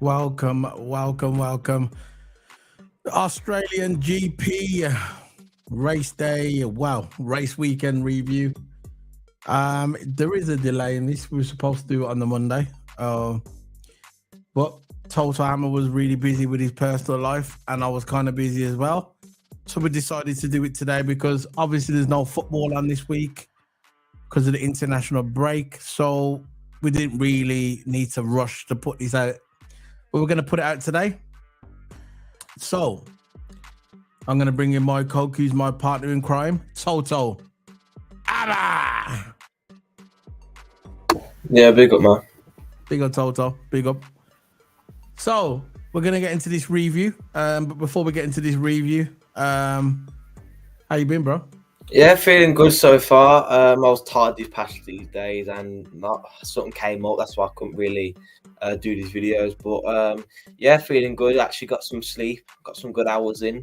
Welcome. Australian GP race day, race weekend review. There is a delay in this. We were supposed to do it on the Monday, but Total Hammer was really busy with his personal life, and I was kind of busy as well. So we decided to do it today because obviously there's no football on this week because of the international break. So we didn't really need to rush to put this out. But we're going to put it out today. So I'm going to bring in my coach, who's my partner in crime, Toto. Abba! Yeah, big up, man. Big up, Toto. Big up. So we're going to get into this review. But before we get into this review, how you been, bro? Yeah, feeling good so far. I was tired these days and something came up. That's why I couldn't really do these videos. But yeah, feeling good. Actually got some sleep. Got some good hours in.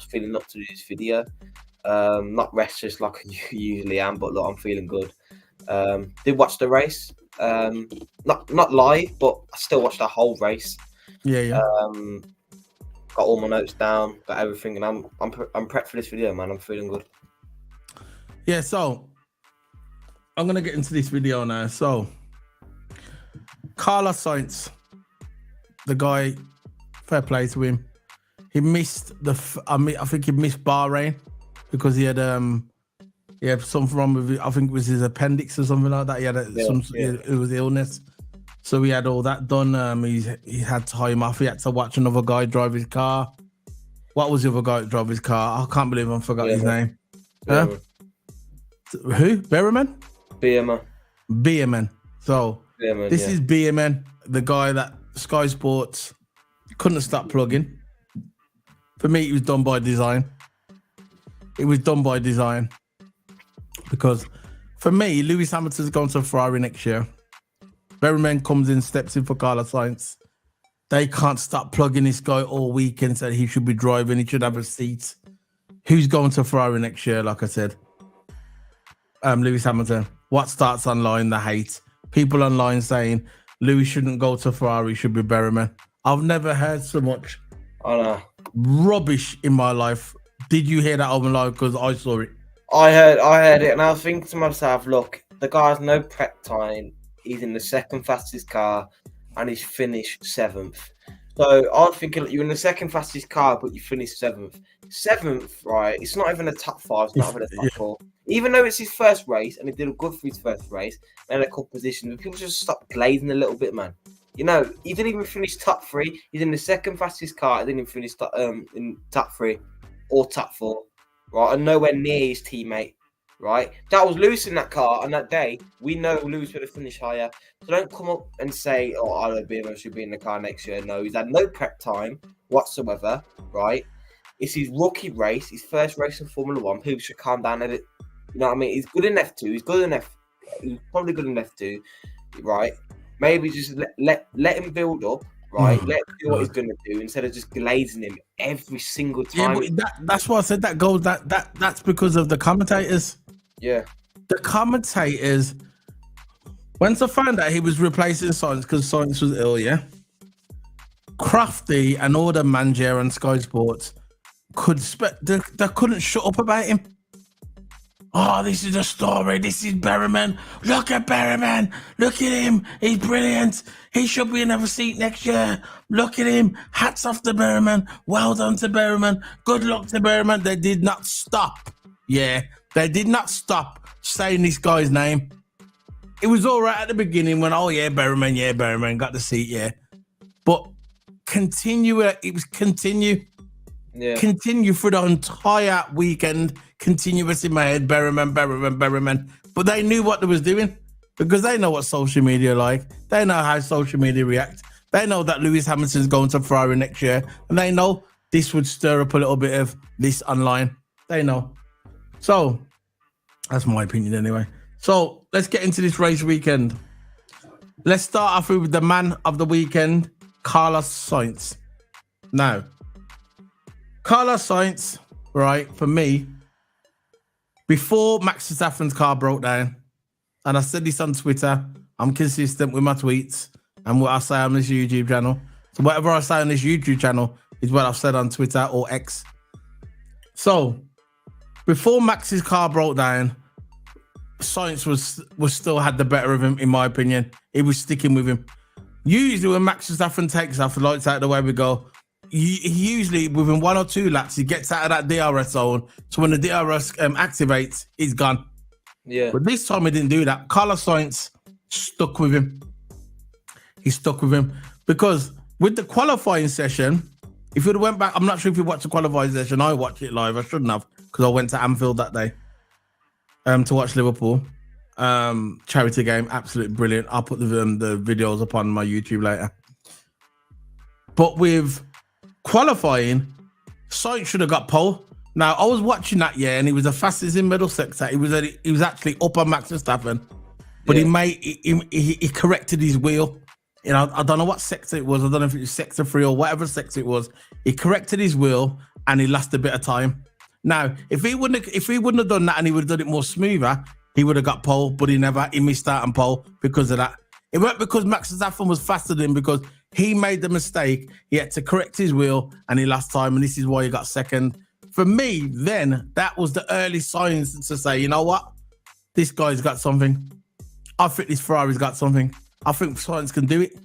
Feeling up to do this video. Not restless like I usually am, but look, I'm feeling good. Did watch the race. Not live, but I still watched the whole race. Yeah. Got all my notes down, got everything, and I'm prepped for this video, man. I'm feeling good. Yeah, so I'm gonna get into this video now. So Carlos Sainz, the guy, fair play to him. He missed I think he missed Bahrain because he had something wrong with it. I think it was his appendix or something like that. He had it was illness. So he had all that done. He had time off. He had to watch another guy drive his car. What was the other guy that drove his car? I can't believe I forgot his name. Huh? Who? Berryman? Beerman. So this is Beerman, the guy that Sky Sports couldn't stop plugging. For me, it was done by design. Because for me, Lewis Hamilton's going to Ferrari next year. Berryman comes in, steps in for Carlos Sainz. They can't stop plugging this guy all weekend, said he should be driving, he should have a seat. Who's going to Ferrari next year, like I said? Lewis Hamilton. What starts online? The hate. People online saying Lewis shouldn't go to Ferrari, should be Berryman. I've never heard so much rubbish in my life. Did you hear that over live? Because I saw it. I heard it, and I was thinking to myself, look, the guy has no prep time. He's in the second fastest car, and he's finished 7th. So I was thinking, you're in the second fastest car, but you finished 7th. 7th, right? It's not even a top 5. It's not even a top 4. Even though it's his first race, and he did good for his first race, and a couple positions, people just stop glazing a little bit, man. You know, he didn't even finish top 3. He's in the second fastest car. He didn't even finish in top 3 or top 4, right? And nowhere near his teammate, right? That was Lewis in that car on that day. We know Lewis would have finished higher. So don't come up and say, oh, I don't BMO should be in the car next year. No, he's had no prep time whatsoever, right? It's his rookie race, his first race in Formula 1. People should calm down a bit. You know what I mean? He's good in F2. He's probably good in F2, right? Maybe just let him build up, right? Let him do what he's going to do instead of just glazing him every single time. Yeah, but that's why I said that goes. That's because of the commentators. Yeah. The commentators, once I found out he was replacing Sainz because Sainz was ill, yeah, Crafty and all the manager and Sky Sports they couldn't shut up about him. Oh, this is a story. This is Berryman. Look at Berryman. Look at him. He's brilliant. He should be in another seat next year. Look at him. Hats off to Berryman. Well done to Berryman. Good luck to Berryman. They did not stop. Yeah, they did not stop saying this guy's name. It was all right at the beginning when, Berryman got the seat, yeah. But continue for the entire weekend. Continuous in my head, Berryman. But they knew what they was doing because they know what social media like. They know how social media react. They know that Lewis Hamilton's going to Ferrari next year, and they know this would stir up a little bit of this online. They know. So that's my opinion anyway. So let's get into this race weekend. Let's start off with the man of the weekend, Carlos Sainz. Now, Carlos Sainz, right, for me, before Max Verstappen's car broke down, and I said this on Twitter, I'm consistent with my tweets and what I say on this YouTube channel. So whatever I say on this YouTube channel is what I've said on Twitter or X. So before Max's car broke down, Sainz was still had the better of him, in my opinion. He was sticking with him. Usually when Max Verstappen takes off, the lights out the way we go, he usually within 1 or 2 laps, he gets out of that DRS zone. So when the DRS activates, he's gone. Yeah. But this time he didn't do that. Carlos Sainz stuck with him. He stuck with him because with the qualifying session, if you'd went back, I'm not sure if you watched the qualifying session. I watched it live. I shouldn't have because I went to Anfield that day to watch Liverpool. Charity game, absolutely brilliant. I'll put the videos up on my YouTube later. But with qualifying, Sainz should have got pole. Now I was watching that and he was the fastest in middle sector. He was actually up on Max Verstappen, but he corrected his wheel. You know, I don't know what sector it was. I don't know if it was sector 3 or whatever sector it was. He corrected his wheel and he lost a bit of time. Now, if he wouldn't have done that and he would have done it more smoother, he would have got pole, but he missed out on pole because of that. It weren't because Max Verstappen was faster than him, because he made the mistake. He had to correct his wheel and he lost time, and this is why he got second. For me, then, that was the early signs to say, you know what? This guy's got something. I think this Ferrari's got something. I think Sainz can do it.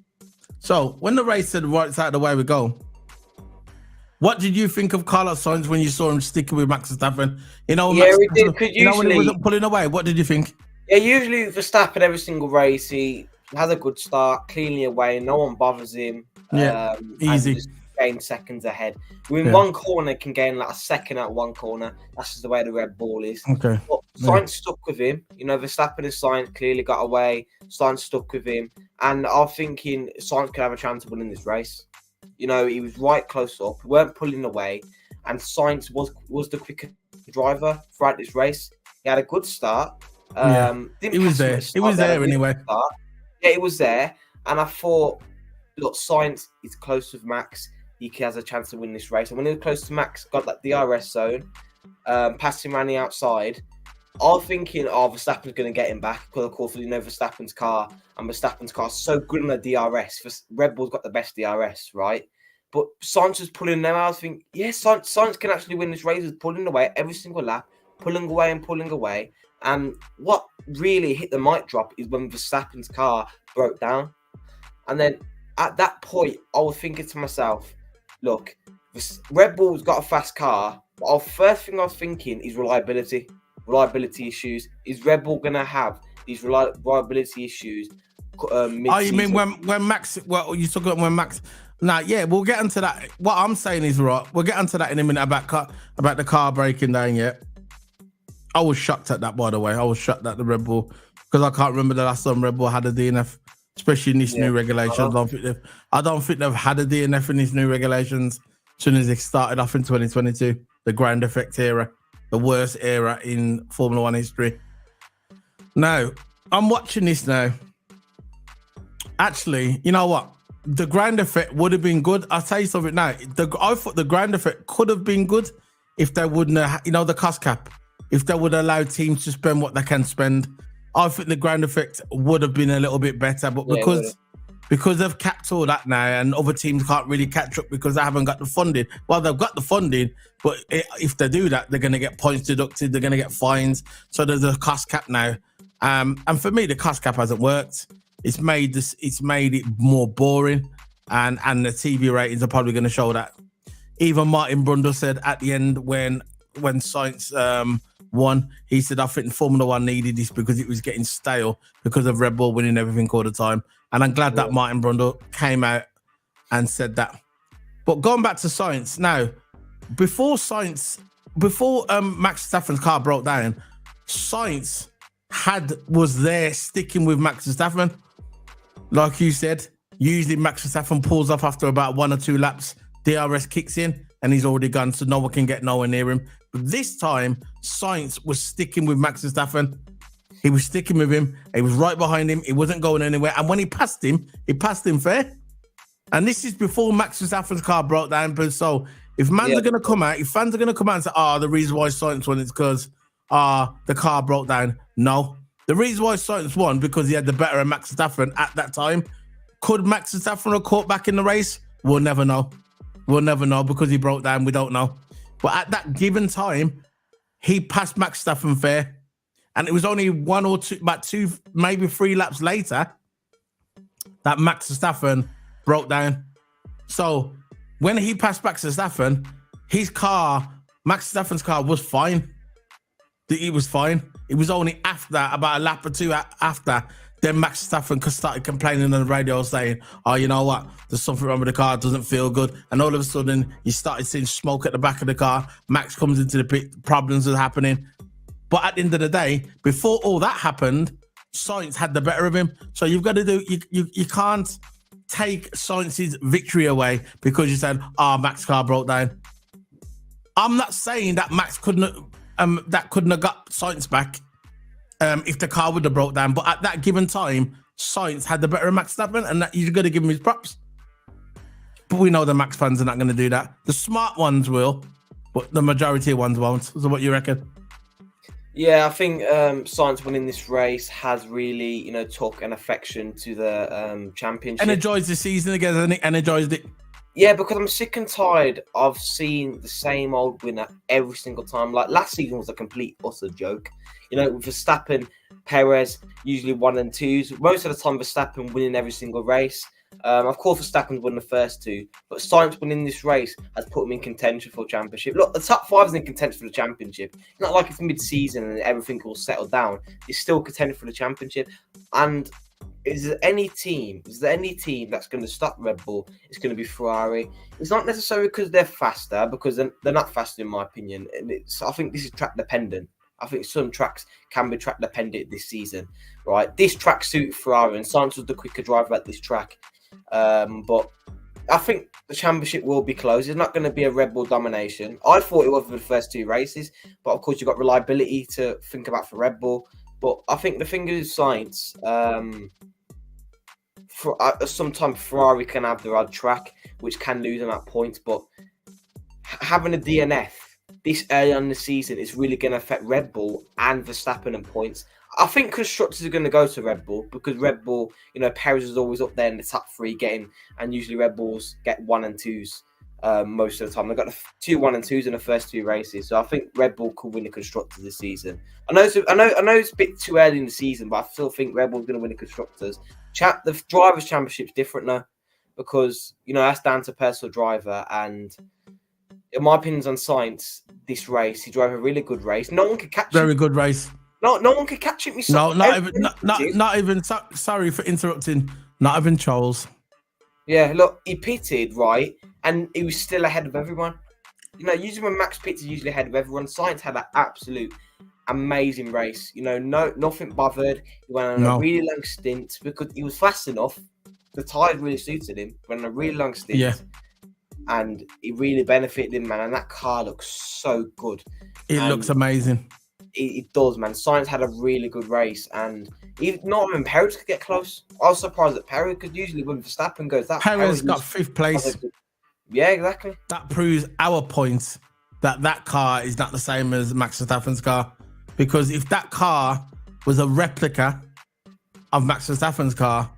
So when the race said right side of the way we go, what did you think of Carlos Sainz when you saw him sticking with Max Verstappen? You know, yeah, we did. When he wasn't pulling away, what did you think? Yeah, usually Verstappen every single race, he has a good start, cleanly away, no one bothers him. Yeah, easy. And gain seconds ahead. Within one corner, can gain like a second at one corner. That's just the way the Red Bull is. Okay. But Sainz stuck with him. You know, Verstappen and Sainz clearly got away. Sainz stuck with him. And I'm thinking Sainz could have a chance of winning this race. You know, he was right close up. Weren't pulling away. And Sainz was the quicker driver throughout this race. He had a good start. He was there. He was there anyway. Yeah, it was there. And I thought, look, Sainz is close with Max. He has a chance to win this race. And when he was close to Max, got that DRS zone, passed him around the outside. I'm thinking, Verstappen's going to get him back because, of course, you know Verstappen's car, and Verstappen's car is so good on the DRS. Red Bull's got the best DRS, right? But Sainz was pulling them out. I was thinking, Sainz can actually win this race. He's pulling away every single lap, pulling away. And what really hit the mic drop is when Verstappen's car broke down. And then at that point, I was thinking to myself, look, Red Bull's got a fast car, but the first thing I was thinking is reliability issues. Is Red Bull going to have these reliability issues mid-season? Oh, you mean when Max, well, you talking about when Max, we'll get into that. What I'm saying is, right, we'll get into that in a minute about the car breaking down, I was shocked at that, by the way. I was shocked at the Red Bull, because I can't remember the last time Red Bull had a DNF, especially in these new regulations. I don't think they've had a DNF in these new regulations as soon as they started off in 2022, the ground effect era, the worst era in Formula One history. Now, I'm watching this now. Actually, you know what? The ground effect would have been good. I'll tell you something now. I thought the ground effect could have been good if they wouldn't have, the cost cap. If they would allow teams to spend what they can spend, I think the ground effect would have been a little bit better. But because they've capped all that now, and other teams can't really catch up because they haven't got the funding. Well, they've got the funding, but if they do that, they're going to get points deducted. They're going to get fines. So there's a cost cap now. And for me, the cost cap hasn't worked. It's made it more boring, and the TV ratings are probably going to show that. Even Martin Brundle said at the end when Sainz won, he said, I think Formula One needed this because it was getting stale because of Red Bull winning everything all the time. And I'm glad that Martin Brundle came out and said that. But going back to Sainz, now, before Max Verstappen's car broke down, Sainz was there sticking with Max Verstappen. Like you said, usually Max Verstappen pulls off after about 1 or 2 laps, DRS kicks in, and he's already gone, so no one can get nowhere near him. But this time, Sainz was sticking with Max Verstappen. He was sticking with him. He was right behind him. He wasn't going anywhere. And when he passed him fair. And this is before Max Verstappen's car broke down. But so if fans are going to come out and say, the reason why Sainz won is because the car broke down. No. The reason why Sainz won because he had the better of Max Verstappen at that time. Could Max Verstappen have caught back in the race? We'll never know. We'll never know because he broke down. We don't know. But at that given time, he passed Max Verstappen fair. And it was only one or two, about two, maybe 3 laps later that Max Verstappen broke down. So when he passed Max Verstappen, his car, Max Verstappen's car was fine. It was fine. It was only after, about a lap or two after, then Max Verstappen started complaining on the radio saying, oh, you know what? There's something wrong with the car. It doesn't feel good. And all of a sudden, you started seeing smoke at the back of the car. Max comes into the pit. Problems are happening. But at the end of the day, before all that happened, Sainz had the better of him. So you've got to do, you can't take Sainz's victory away because you said, Max car broke down. I'm not saying that Max couldn't have got Sainz back if the car would have broke down. But at that given time, Sainz had the better of Max Verstappen, and that you've got to give him his props. But we know the Max fans are not going to do that. The smart ones will, but the majority of ones won't. So what you reckon? Yeah, I think Sainz winning this race has really, took an affection to the championship. Energized the season again, hasn't it? Energized it. Yeah, because I'm sick and tired of seeing the same old winner every single time. Like last season was a complete utter joke. With Verstappen, Perez, usually 1 and 2s. Most of the time, Verstappen winning every single race. Of course, Verstappen won the first 2, but Sainz winning this race has put him in contention for the championship. Look, the top 5 is in contention for the championship. It's not like it's mid-season and everything will settle down. It's still contending for the championship. And is there any team that's going to stop Red Bull? It's going to be Ferrari. It's not necessarily because they're faster, because they're not faster in my opinion. And I think this is track dependent. I think some tracks can be track dependent this season, right? This track suited Ferrari, and Sainz was the quicker driver at this track. But I think the championship will be close. It's not going to be a Red Bull domination. I thought it was for the first 2 races, but of course you've got reliability to think about for Red Bull. But I think the thing is Sainz, sometimes Ferrari can have the odd track, which can lose them at points. But having a DNF this early on in the season is really going to affect Red Bull and Verstappen and points. I think constructors are going to go to Red Bull because Red Bull, Perez is always up there in the top 3 and usually Red Bulls get 1 and 2s most of the time. They've got the 2 1 and 2s in the first 2 races. So I think Red Bull could win the constructors this season. I know it's a bit too early in the season, but I still think Red Bull's going to win the constructors. The Drivers' Championship's different now because, that's down to personal driver. And in my opinions on Sainz, this race, he drove a really good race. No one could catch him. Very good race. No one could catch him. Not even. Sorry for interrupting. Not even Charles. Yeah, look, he pitted right, and he was still ahead of everyone. Usually when Max pits, he's usually ahead of everyone. Sainz had an absolute amazing race. Nothing bothered. He went on a really long stint because he was fast enough. The tyre really suited him. Went on a really long stint. Yeah. And it really benefited him, man. And that car looks so good. It looks amazing. It does, man. Sainz had a really good race, and not even Perez could get close. I was surprised that Perez, because usually when Verstappen goes that, Perez got 5th place. Yeah, exactly. That proves our point that car is not the same as Max Verstappen's car, because if that car was a replica of Max Verstappen's car,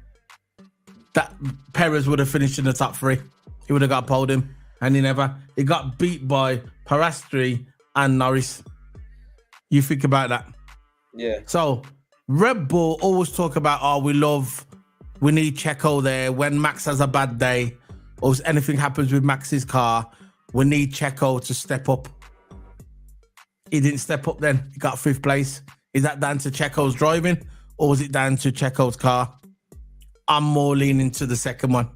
that Perez would have finished in the top 3. He would have got a podium, and he got beat by Piastri and Norris. You think about that. Yeah. So Red Bull always talk about, we need Checo there. When Max has a bad day or if anything happens with Max's car, we need Checo to step up. He didn't step up then. He got 5th place. Is that down to Checo's driving or was it down to Checo's car? I'm more leaning to the second one.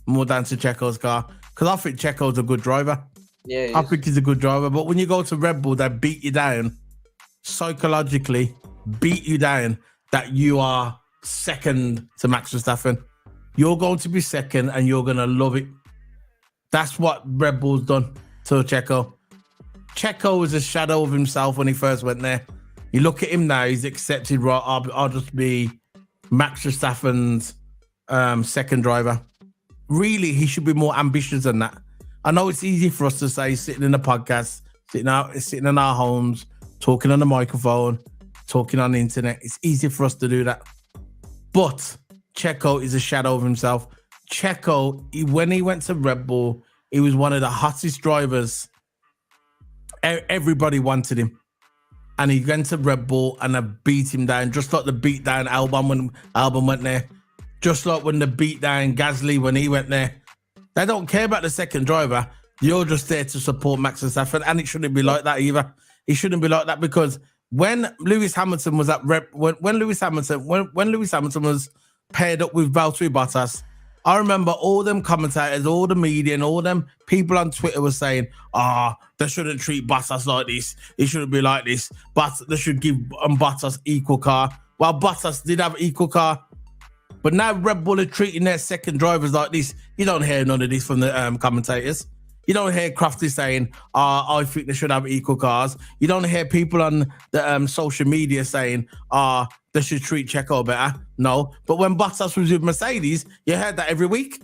More down to Checo's car. Because I think Checo's a good driver. Yeah, I think he's a good driver. But when you go to Red Bull, they beat you down. Psychologically beat you down that you are second to Max Verstappen. You're going to be second and you're going to love it. That's what Red Bull's done to Checo. Checo was a shadow of himself when he first went there. You look at him now, he's accepted, right, I'll just be Max Verstappen's second driver. Really, he should be more ambitious than that. I know it's easy for us to say, sitting in a podcast, sitting in our homes, talking on the microphone, talking on the internet. It's easy for us to do that. But Checo is a shadow of himself. Checo, when he went to Red Bull, he was one of the hottest drivers. Everybody wanted him. And he went to Red Bull and they beat him down, just like the beat down Albon when Albon went there. Just like when the beat down Gasly when he went there. They don't care about the second driver. You're just there to support Max Verstappen, and it shouldn't be like that either. It shouldn't be like that because when Lewis Hamilton was at when Lewis Hamilton was paired up with Valtteri Bottas, I remember all them commentators, all the media, and all them people on Twitter were saying, they shouldn't treat Bottas like this. It shouldn't be like this. But they should give Bottas equal car. Well, Bottas did have equal car. But now Red Bull are treating their second drivers like this. You don't hear none of this from the commentators. You don't hear Crafty saying, I think they should have equal cars. You don't hear people on the social media saying, they should treat Checo better. No. But when Bottas was with Mercedes, you heard that every week.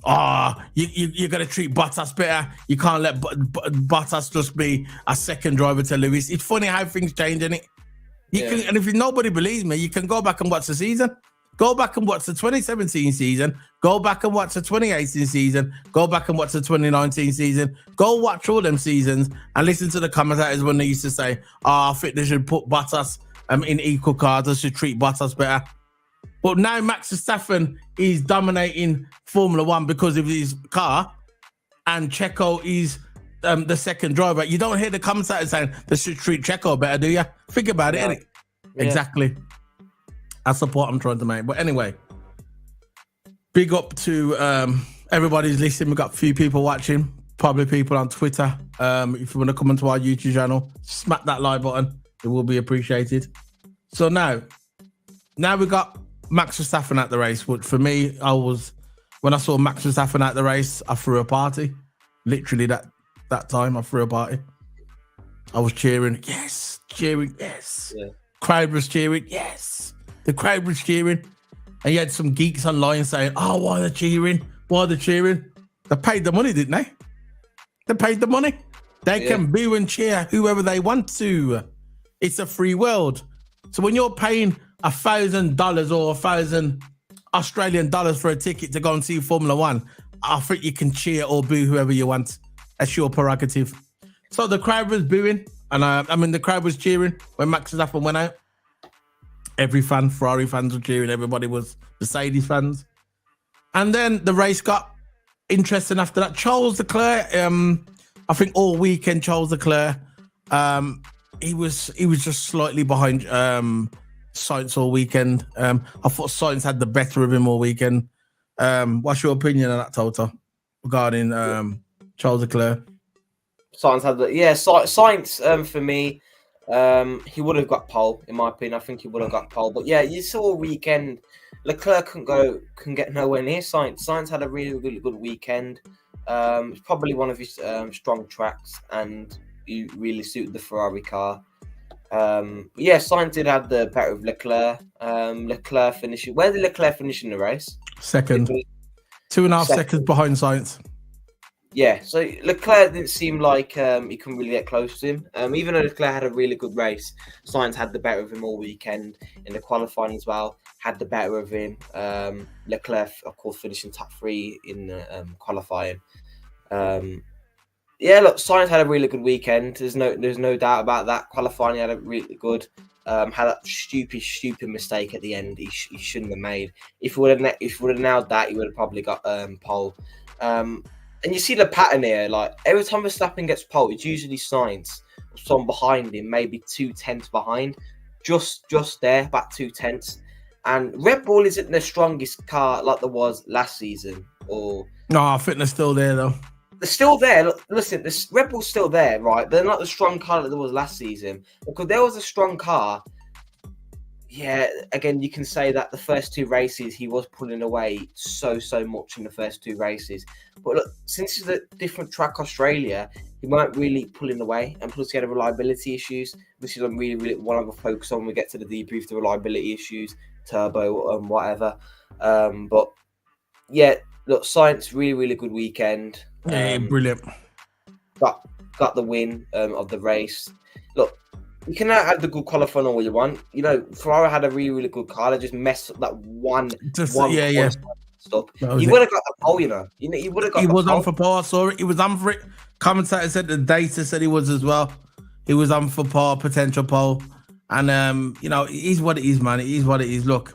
You're going to treat Bottas better. You can't let Bottas just be a second driver to Lewis. It's funny how things change, isn't it? And if nobody believes me, you can go back and watch the season. Go back and watch the 2017 season. Go back and watch the 2018 season. Go back and watch the 2019 season. Go watch all them seasons and listen to the commentators when they used to say, I think they should put Bottas in equal cars. They should treat Bottas better. But now Max Verstappen is dominating Formula One because of his car, and Checo is the second driver. You don't hear the commentators saying they should treat Checo better, do you? Think about it, innit? Yeah. Exactly. That's the point I'm trying to make. But anyway, big up to everybody's listening. We've got a few people watching, probably people on Twitter. If you want to come onto our YouTube channel, smack that like button. It will be appreciated. So now we got Max Verstappen at the race. Which for me, when I saw Max Verstappen at the race, I threw a party. Literally that time, I threw a party. I was cheering, yes. Yeah. Crowd was cheering, yes. The crowd was cheering. And you had some geeks online saying, why are they cheering? Why are they cheering? They paid the money, didn't they? They paid the money. They can boo and cheer whoever they want to. It's a free world. So when you're paying $1,000 or 1,000 Australian dollars for a ticket to go and see Formula One, I think you can cheer or boo whoever you want. That's your prerogative. So the crowd was booing, and the crowd was cheering when Max Verstappen went out. Every fan, Ferrari fans were cheering. Everybody was Mercedes fans. And then the race got interesting after that. Charles Leclerc, I think all weekend, Charles Leclerc, he was just slightly behind Sainz all weekend. I thought Sainz had the better of him all weekend. What's your opinion on that, Toto, regarding Charles Leclerc? Sainz had Sainz for me. He would have got pole, in my opinion. I think he would have got pole. But yeah, you saw a weekend. Leclerc couldn't get nowhere near Sainz. Sainz had a really, really good weekend. It's probably one of his strong tracks, and he really suited the Ferrari car. Sainz did have the better of Leclerc. Leclerc finishing. Where did Leclerc finish in the race? Second. 2.5 seconds behind Sainz. Yeah, so Leclerc didn't seem like he couldn't really get close to him. Even though Leclerc had a really good race, Sainz had the better of him all weekend. In the qualifying as well, had the better of him. Leclerc, of course, finishing top 3 in the qualifying. Sainz had a really good weekend. There's no doubt about that. Qualifying, he had a really good. Had that stupid mistake at the end. He shouldn't have made. If he would have nailed that, he would have probably got pole. And you see the pattern here. Like every time Verstappen gets pole, it's usually Sainz or someone behind him, maybe 2/10 behind, just there, about 2/10. And Red Bull isn't the strongest car like there was last season. No, I think they're still there though. They're still there. Listen, this Red Bull's still there, right? They're not the strong car that there was last season. Because there was a strong car. Yeah, again, you can say that the first 2 races he was pulling away so much in the first 2 races. But look, since it's a different track, Australia, he weren't really pulling away. And plus, he had reliability issues, which is really what I'm going to focus on when we get to the debrief, the reliability issues, turbo, and whatever. But yeah, look, Sainz, really good weekend. Brilliant. Got the win of the race. Look, you can have the good qualifying all you want. You know, Ferrari had a really good car. They just messed up that one. Stop. That was He it. would have got the pole, you know. He would have got He the was pole. on for pole. I saw it. He was on for it. Commentator said the data said he was as well. He was on for pole, potential pole. And, you know, it is what it is, man. It is what it is. Look,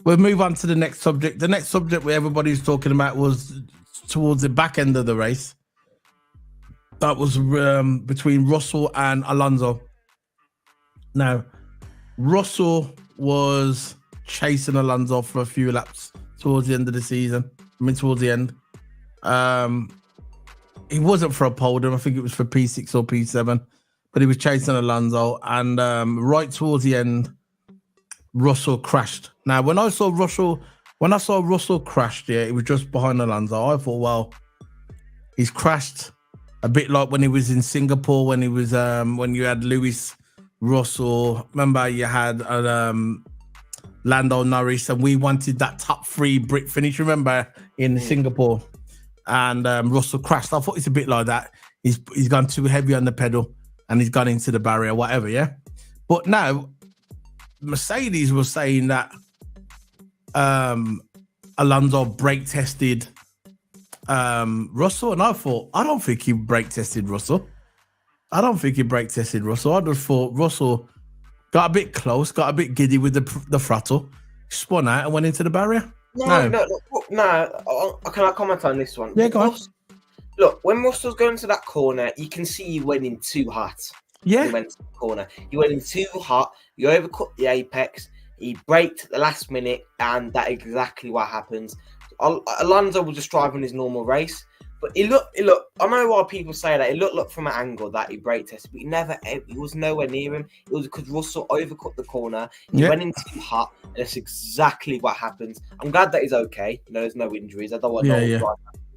we'll move on to the next subject. The next subject where everybody's talking about was towards the back end of the race. That was between Russell and Alonso. Now, Russell was chasing Alonso for a few laps towards the end of the season. I mean, towards the end. He wasn't for a podium. I think it was for P6 or P7. But he was chasing Alonso. And right towards the end, Russell crashed. Now, when I saw Russell crashed, yeah, it was just behind Alonso. I thought, well, he's crashed a bit like when he was in Singapore, when he was when you had Lewis, Russell. Remember, you had Lando Norris, and we wanted that top 3 Brit finish. Remember in Singapore, and Russell crashed. I thought it's a bit like that. He's gone too heavy on the pedal, and he's gone into the barrier, whatever. Yeah, but now Mercedes was saying that Alonso brake tested Russell, and I thought, I don't think he brake tested Russell. I just thought Russell got a bit close, got a bit giddy with the throttle, spun out and went into the barrier. No. Can I comment on this one? Yeah, go on. Look, when Russell's going to that corner, you can see he went in too hot. Yeah. He went to the corner. He went in too hot. He overcut the apex. He braked at the last minute, and that's exactly what happens. Alonso was just driving his normal race, but it looked. I know why people say that. It looked from an angle that he brake tested, but he was nowhere near him. It was because Russell overcut the corner. He went in too hot, and that's exactly what happens. I'm glad that he's okay. You know, there's no injuries. I don't want no injury.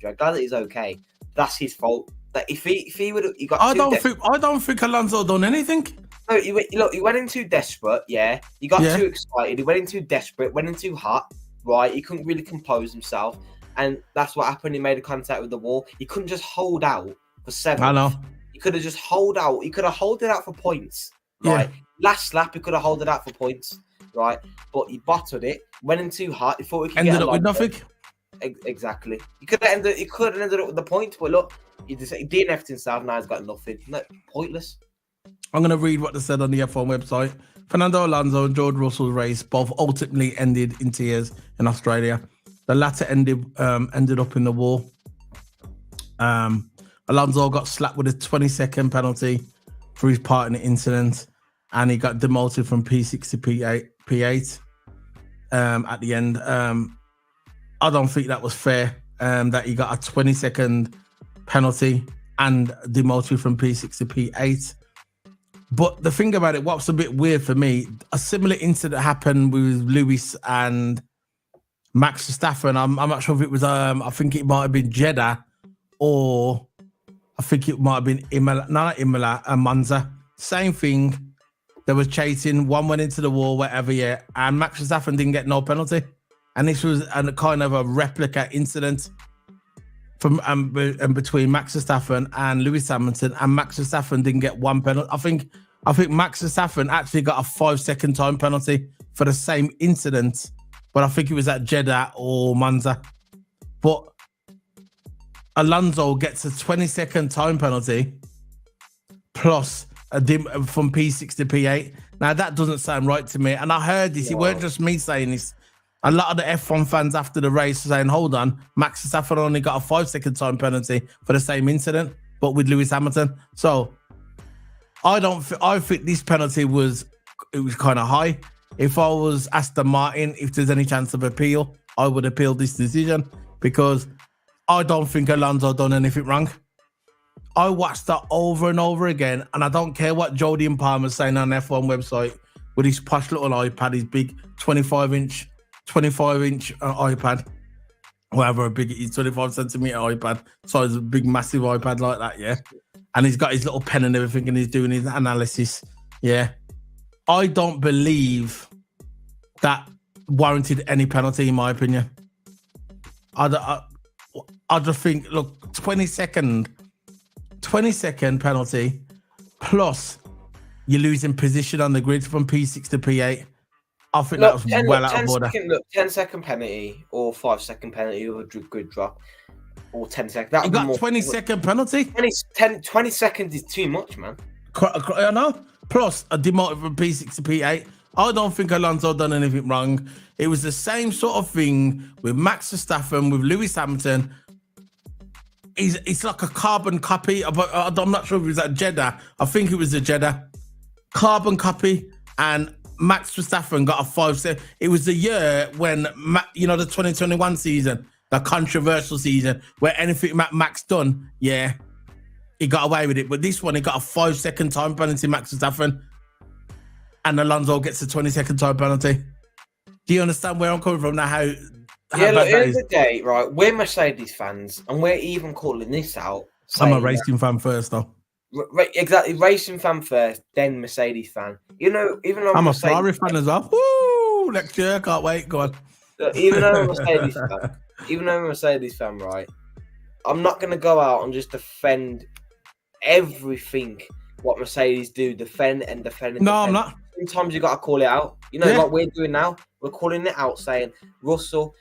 I'm glad that he's okay. That's his fault. That if he would, he got. I don't think Alonso done anything. No, he went in too desperate. Yeah, he got too excited. He went in too desperate. Went in too hot. Right, he couldn't really compose himself, and that's what happened. He made a contact with the wall. He couldn't just hold out for 7. I know. He could have just hold out. He could have held it out for points. Right, last lap he could have held it out for points. Right, but he bottled it. Went in too hot. He thought he could ended up with nothing. Exactly. He could have ended up with the point, but look, he DNF'd himself. Now he's got nothing. No, pointless. I'm gonna read what they said on the F1 website. Fernando Alonso and George Russell's race both ultimately ended in tears in Australia. The latter ended up in the wall. Alonso got slapped with a 20-second penalty for his part in the incident, and he got demoted from P6 to P8 at the end. I don't think that was fair, that he got a 20-second penalty and demoted from P6 to P8. But the thing about it, what's a bit weird for me, a similar incident happened with Lewis and Max Verstappen. I'm not sure if it was, I think it might have been Jeddah, or I think it might have been Imola and Monza. Same thing. They were chasing, one went into the wall, whatever, yeah, and Max Verstappen didn't get no penalty. And this was a kind of a replica incident from between Max Verstappen and Lewis Hamilton, and Max Verstappen didn't get one penalty. I think Max Verstappen actually got a 5-second time penalty for the same incident, but I think it was at Jeddah or Monza. But Alonso gets a 20-second time penalty plus a dim from P6 to P8. Now that doesn't sound right to me, and I heard this. It weren't just me saying this. A lot of the F1 fans after the race were saying, hold on, Max Verstappen only got a 5-second time penalty for the same incident, but with Lewis Hamilton. So I think this penalty was kind of high. If I was Aston Martin, if there's any chance of appeal, I would appeal this decision, because I don't think Alonso done anything wrong. I watched that over and over again, and I don't care what Jody Palmer's saying on the F1 website with his posh little iPad, his big 25-inch iPad, whatever, a big 25-centimeter iPad, so it's a big massive iPad like that, yeah. And he's got his little pen and everything, and he's doing his analysis, yeah. I don't believe that warranted any penalty, in my opinion. I just think, look, 20-second penalty plus you're losing position on the grid from P6 to P8. I think that Look, was 10, well look, out of 10 order. second, look, 10-second penalty or 5-second penalty with a good drop or 10 seconds. That He would be got more. 20-second penalty. 20 seconds is too much, man. I know. Plus a demoted from P6 to P8. I don't think Alonso done anything wrong. It was the same sort of thing with Max Verstappen, with Lewis Hamilton. It's like a carbon copy. But I'm not sure if it was at Jeddah. I think it was the Jeddah. Carbon copy, and Max Verstappen got a 5-second. It was the year when, the 2021 season, the controversial season, where anything Max done, yeah, he got away with it. But this one, he got a 5-second time penalty, Max Verstappen, and Alonso gets a 20-second time penalty. Do you understand where I'm coming from now? How Yeah, bad look, that end of is? the day, right, we're Mercedes fans, and we're even calling this out. I'm a saying racing fan first, though. exactly, racing fan first, then Mercedes fan. Even though I'm a Mercedes Ferrari fan as well. Woo! Next year, can't wait. Go on. Look, even though I'm a Mercedes fan, right, I'm not going to go out and just defend everything what Mercedes do, defend. No, I'm not. Sometimes you got to call it out. Like we're doing now. We're calling it out, saying Russell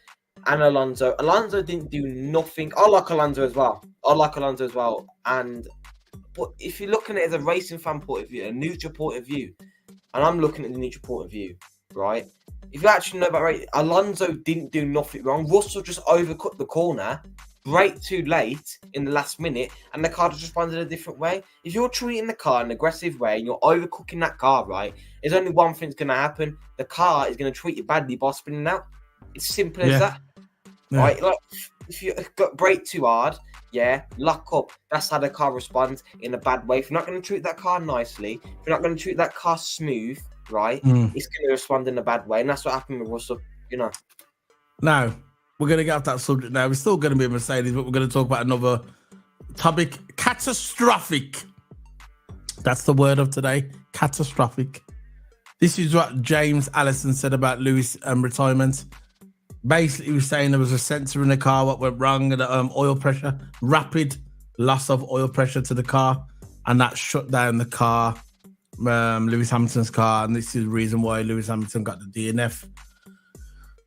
and Alonso. Alonso didn't do nothing. I like Alonso as well. But if you're looking at it as a racing fan point of view, a neutral point of view, and I'm looking at the neutral point of view, right? If you actually know about racing, Alonso didn't do nothing wrong. Russell just overcut the corner, brake too late in the last minute, and the car just responded a different way. If you're treating the car in an aggressive way and you're overcooking that car, right, there's only one thing that's going to happen. The car is going to treat you badly by spinning out. It's simple as that. Yeah. Right? Like, if you got brake too hard, lock up. That's how the car responds in a bad way. If you're not going to treat that car nicely, if you're not going to treat that car smooth, right, it's going to respond in a bad way. And that's what happened with Russell, Now, we're going to get off that subject now. We're still going to be a Mercedes, but we're going to talk about another topic. Catastrophic. That's the word of today. Catastrophic. This is what James Allison said about Lewis retirement. Basically, he was saying there was a sensor in the car, what went wrong, and oil pressure, rapid loss of oil pressure to the car, and that shut down the car, Lewis Hamilton's car, and this is the reason why Lewis Hamilton got the DNF.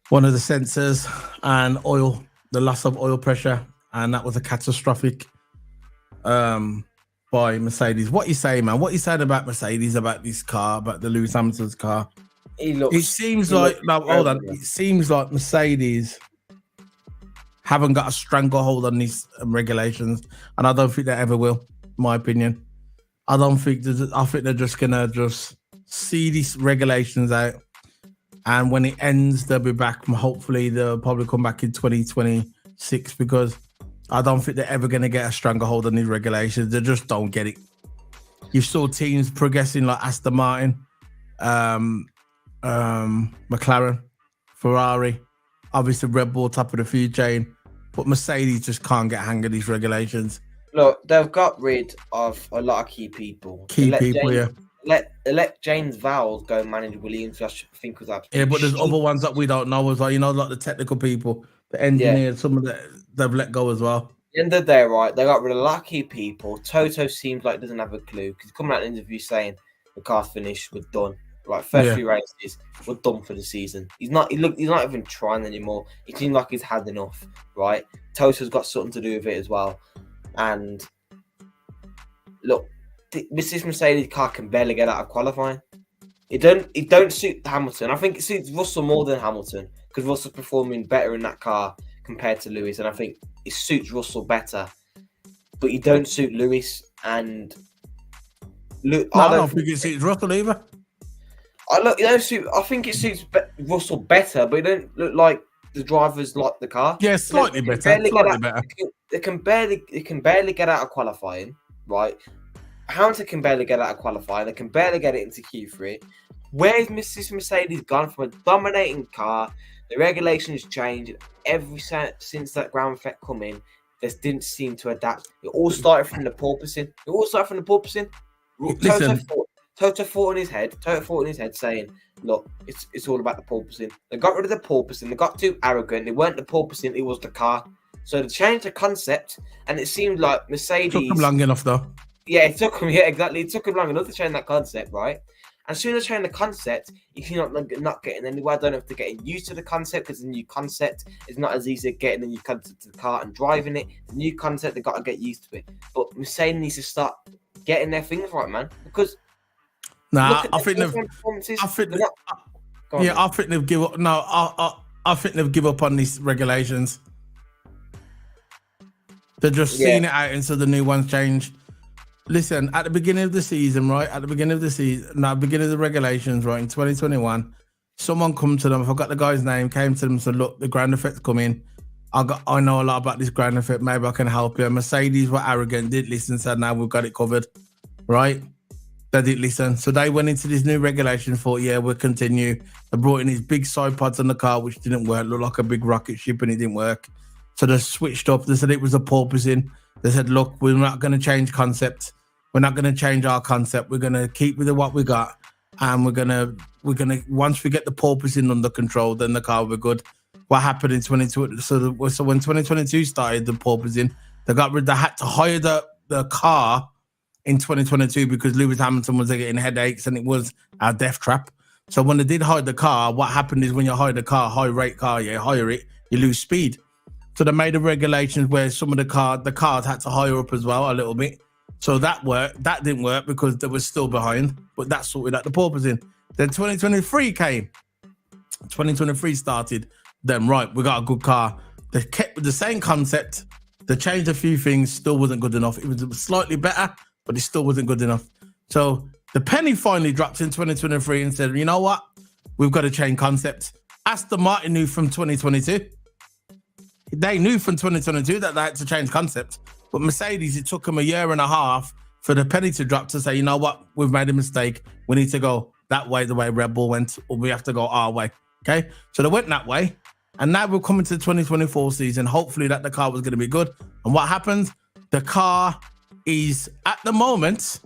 One of the sensors and the loss of oil pressure, and that was a catastrophic by Mercedes. What you say, man? What you said about Mercedes, about this car, about the Lewis Hamilton's car? It seems like Mercedes haven't got a stranglehold on these regulations, and I don't think they ever will. In my opinion, I think they're just gonna see these regulations out, and when it ends, they'll be back. Hopefully, they'll probably come back in 2026 because I don't think they're ever gonna get a stranglehold on these regulations. They just don't get it. You saw teams progressing like Aston Martin, McLaren, Ferrari, obviously Red Bull top of the food chain, but Mercedes just can't get a hang of these regulations. Look, they've got rid of a lot of key people. Let James Vowles go manage Williams, which I think was absolutely. Yeah, but there's other ones that we don't know as well. Like the technical people, the engineers, some of they've let go as well. At the end of the day, right, they got rid of a lot of key people. Toto seems like doesn't have a clue because he's coming out in an interview saying the car's finished, we're done. Like first 3 races, we're done for the season. He's not even trying anymore. It seems like he's had enough, right? Toto's got something to do with it as well. And look, this Mercedes car can barely get out of qualifying. It don't suit Hamilton. I think it suits Russell more than Hamilton because Russell's performing better in that car compared to Lewis, and I think it suits Russell better. But you don't suit Lewis and. I don't think it suits Russell either. I think it suits Russell better, but it don't look like the drivers like the car. Yeah, slightly better. They can barely get out of qualifying, right? Hamilton can barely get out of qualifying. They can barely get it into Q3. Where is Mrs. Mercedes gone from a dominating car? The regulations changed since that ground effect come in. They didn't seem to adapt. It all started from the porpoising. Toto thought in his head saying, look, it's all about the porpoising. They got rid of the porpoising. They got too arrogant. It weren't the porpoising, it was the car. So they changed the concept, and it seemed like Mercedes... Took them long enough, though. Yeah, it took them, exactly. It took them long enough to change that concept, right? And as soon as I change the concept, if you're not getting anywhere, I don't know if they're getting used to the concept because the new concept is not as easy as getting the new concept to the car and driving it. The new concept, they've got to get used to it. But Mercedes needs to start getting their things right, man. Because I think they've give up. No, I think they've give up on these regulations. They're just seeing it out until the new ones change. Listen, at the beginning of the season, right? At the beginning of the regulations, right, in 2021, someone come to them, I forgot the guy's name, came to them and said, look, the ground effect's coming. I know a lot about this ground effect. Maybe I can help you. Mercedes were arrogant, didn't listen, said, now we've got it covered, right? They didn't listen. So they went into this new regulation, thought, yeah, we'll continue. They brought in these big side pods on the car, which didn't work, looked like a big rocket ship, and it didn't work. So they switched up. They said it was a porpoising. They said, look, we're not going to change concept. We're not going to change our concept. We're going to keep with what we got. And we're going to, once we get the porpoising under control, then the car will be good. What happened in 2020? So when 2022 started, the porpoising, they had to hire the car in 2022 because Lewis Hamilton was getting headaches and it was a death trap. So when they did hire the car, what happened is when you hire the car, high rate car, you hire it, you lose speed. So they made the regulations where some of the cars had to hire up as well a little bit. So that didn't work because they were still behind, but that sorted out the porpoising. Then 2023 came. 2023 started. Then right, we got a good car. They kept with the same concept. They changed a few things, still wasn't good enough. It was slightly better, but it still wasn't good enough. So the penny finally dropped in 2023 and said, you know what? We've got to change concept. Aston Martin knew from 2022. They knew from 2022 that they had to change concept. But Mercedes, it took them a year and a half for the penny to drop to say, you know what? We've made a mistake. We need to go that way, the way Red Bull went, or we have to go our way. Okay? So they went that way. And now we're coming to the 2024 season. Hopefully that the car was going to be good. And what happened? The car is, at the moment,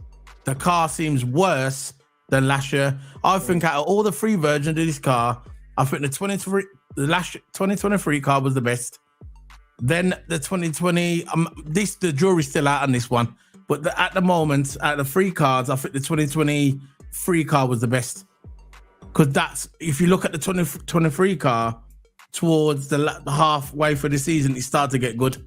the car seems worse than last year. I think out of all the three versions of this car, I think the 2023 car was the best. Then the 2020, the jury's still out on this one. But at the moment, out of the three cars, I think the 2023 car was the best. Because that's, if you look at the 2023 car, towards the halfway for the season, it started to get good.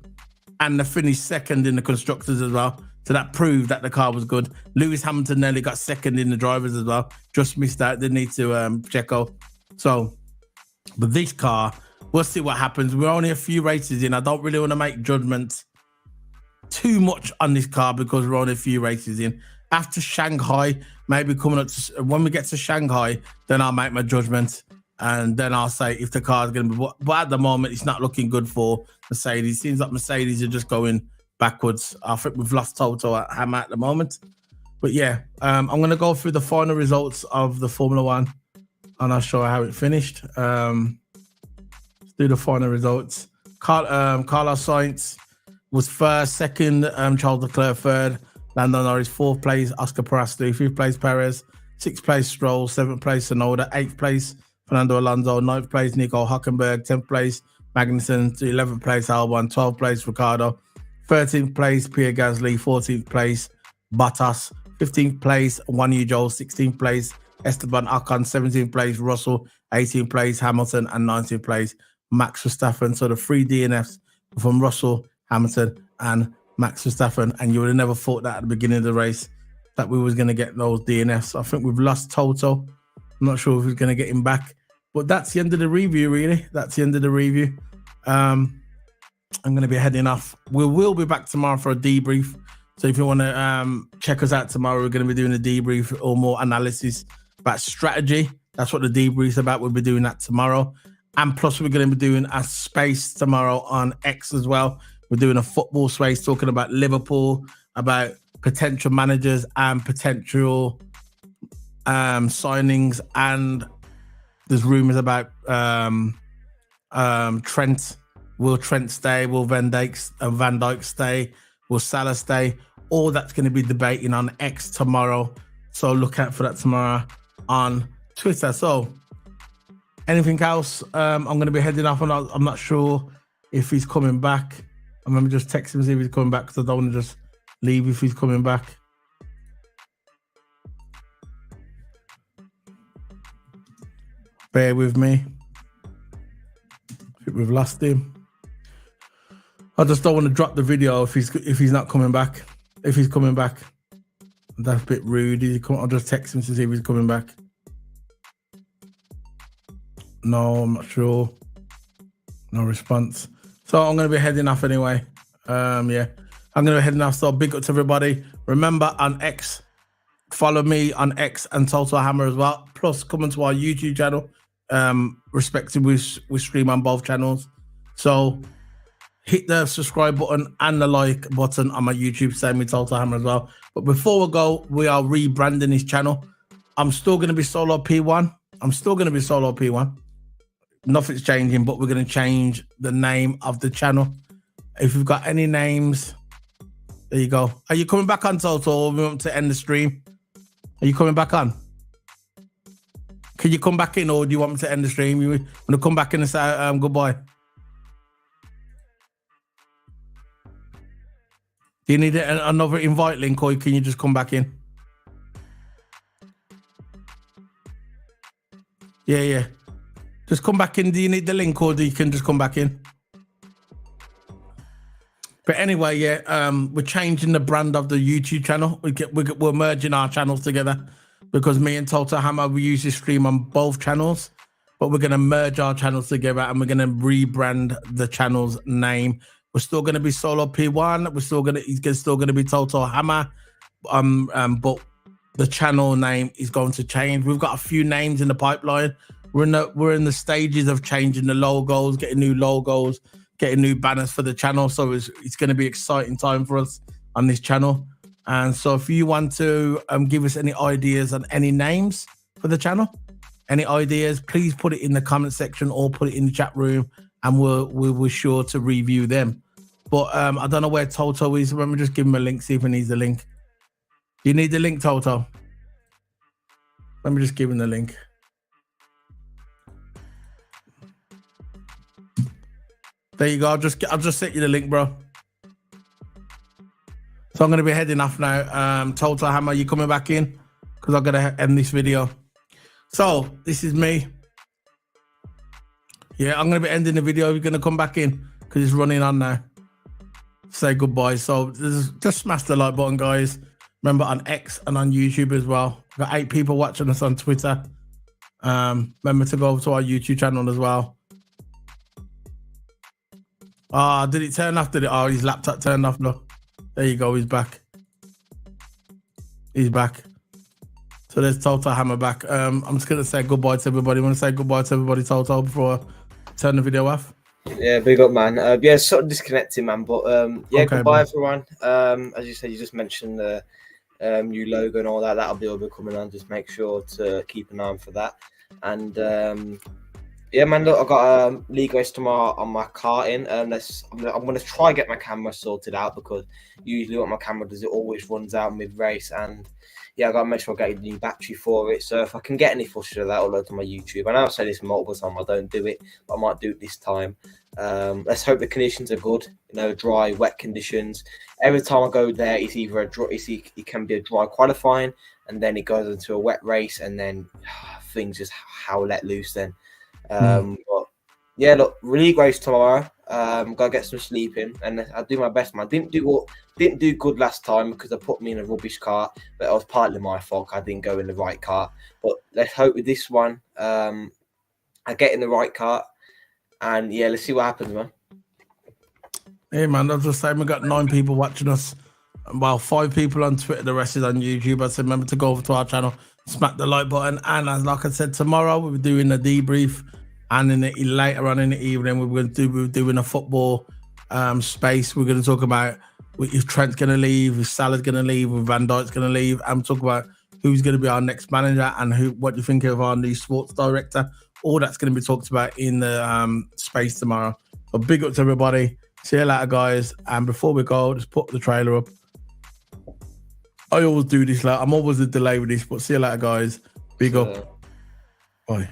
And they finished second in the constructors as well. So that proved that the car was good. Lewis Hamilton nearly got second in the drivers as well. Just missed out. Didn't need to Checo. So, but this car, we'll see what happens. We're only a few races in. I don't really want to make judgments too much on this car because we're only a few races in. After Shanghai, maybe coming up to, when we get to Shanghai, then I'll make my judgment. And then I'll say if the car is going to be... But at the moment, it's not looking good for Mercedes. It seems like Mercedes are just going backwards. I think we've lost Toto at Hammer at the moment. But yeah, I'm going to go through the final results of the Formula One. And I'll show you how it finished. Let's do the final results. Carlos Sainz was first. Second, Charles Leclerc third. Lando Norris fourth place. Oscar Piastri fifth place. Perez sixth place. Stroll seventh place. Tsunoda eighth place. Fernando Alonso, 9th place, Nico Hülkenberg, 10th place, Magnussen, 11th place, Albon, 12th place, Ricciardo, 13th place, Pierre Gasly, 14th place, Bottas, 15th place, Guan Yu Zhou, 16th place, Esteban Ocon, 17th place, Russell, 18th place, Hamilton, and 19th place, Max Verstappen. So the three DNFs from Russell, Hamilton, and Max Verstappen. And you would have never thought that at the beginning of the race that we was going to get those DNFs. I think we've lost Toto. I'm not sure if we're going to get him back. But that's the end of the review, really. That's the end of the review. I'm going to be heading off. We will be back tomorrow for a debrief. So if you want to check us out tomorrow, we're going to be doing a debrief or more analysis about strategy. That's what the debrief is about. We'll be doing that tomorrow. And plus, we're going to be doing a space tomorrow on X as well. We're doing a football space talking about Liverpool, about potential managers and potential signings, and there's rumors about Trent. Will Trent stay? Will Van Dijk stay? Will Salah stay? All that's going to be debating on X tomorrow. So look out for that tomorrow on Twitter. So anything else? I'm going to be heading off, and I'm not sure if he's coming back. I'm going to just text him and see if he's coming back, because I don't want to just leave if he's coming back. Bear with me. I think we've lost him. I just don't want to drop the video if he's not coming back. If he's coming back, that's a bit rude. I'll just text him to see if he's coming back. No, I'm not sure. No response. So I'm going to be heading off anyway. Yeah, I'm going to be heading off. So big up to everybody. Remember on X, follow me on X and Total Hammer as well. Plus, coming to our YouTube channel. Respectively, we stream on both channels. So hit the subscribe button and the like button on my YouTube, same with Total Hammer as well. But before we go, we are rebranding this channel. I'm still going to be Solo P1. Nothing's changing, but we're going to change the name of the channel. If you've got any names, there you go. Are you coming back on, Total, or we want to end the stream? Are you coming back on? Can you come back in, or do you want me to end the stream? You want to come back in and say goodbye? Do you need another invite link, or can you just come back in? Yeah. Just come back in. Do you need the link, or do you can just come back in? But anyway, yeah, we're changing the brand of the YouTube channel. We're merging our channels together because me and Total Hammer, we usually stream on both channels, but we're going to merge our channels together and we're going to rebrand the channel's name. We're still going to be Solo P1. He's still going to be Total Hammer. But the channel name is going to change. We've got a few names in the pipeline. We're in the stages of changing the logos, getting new logos, getting new banners for the channel. So it's going to be exciting time for us on this channel. And so if you want to give us any ideas on any names for the channel, any ideas, please put it in the comment section or put it in the chat room, and we're sure to review them. But I don't know where Toto is. Let me just give him a link, see if he needs the link. Do you need the link, Toto? Let me just give him the link. There you go. I'll just set you the link, bro. So I'm going to be heading off now. Total Hammer, you coming back in? Because I'm going to end this video. So this is me. Yeah, I'm going to be ending the video. You're going to come back in because it's running on now. Say goodbye. So just smash the like button, guys. Remember on X and on YouTube as well. We've got 8 people watching us on Twitter. Remember to go over to our YouTube channel as well. Did it turn off? Did it? Oh, his laptop turned off. No. There you go. He's back. He's back. So there's Total Hammer back. I'm just going to say goodbye to everybody. Want to say goodbye to everybody, Total, before I turn the video off? Yeah, big up, man. Yeah, sort of disconnecting, man. But yeah, okay, goodbye, everyone. As you said, you just mentioned the new logo and all that. That'll be coming on. Just make sure to keep an eye on for that. And yeah, man, look, I got a league race tomorrow on my karting. I'm going to try and get my camera sorted out because usually what my camera does, it always runs out mid-race. And yeah, I got to make sure I get a new battery for it. So if I can get any footage of that, I'll load to my YouTube. I know I've said this multiple times, I don't do it, but I might do it this time. Let's hope the conditions are good, dry, wet conditions. Every time I go there, it's either it can be a dry qualifying, and then it goes into a wet race, and then things just let loose then. But yeah, look, league race tomorrow. Gotta get some sleep in, and I'll do my best, man. Didn't do good last time because I put me in a rubbish car, but it was partly my fault. I didn't go in the right car. But let's hope with this one, I get in the right car, and yeah, let's see what happens, man. Hey, man, I was just saying we got 9 people watching us. Well, 5 people on Twitter, the rest is on YouTube. I said remember to go over to our channel, smack the like button, and as like I said, tomorrow we'll be doing a debrief. And later on in the evening, we're doing a football space. We're going to talk about if Trent's going to leave, if Salah's going to leave, if Van Dijk's going to leave, and talk about who's going to be our next manager and what do you think of our new sports director. All that's going to be talked about in the space tomorrow. So big up to everybody. See you later, guys. And before we go, just put the trailer up. I always do this. I'm always a delay with this, but see you later, guys. Big up. Bye.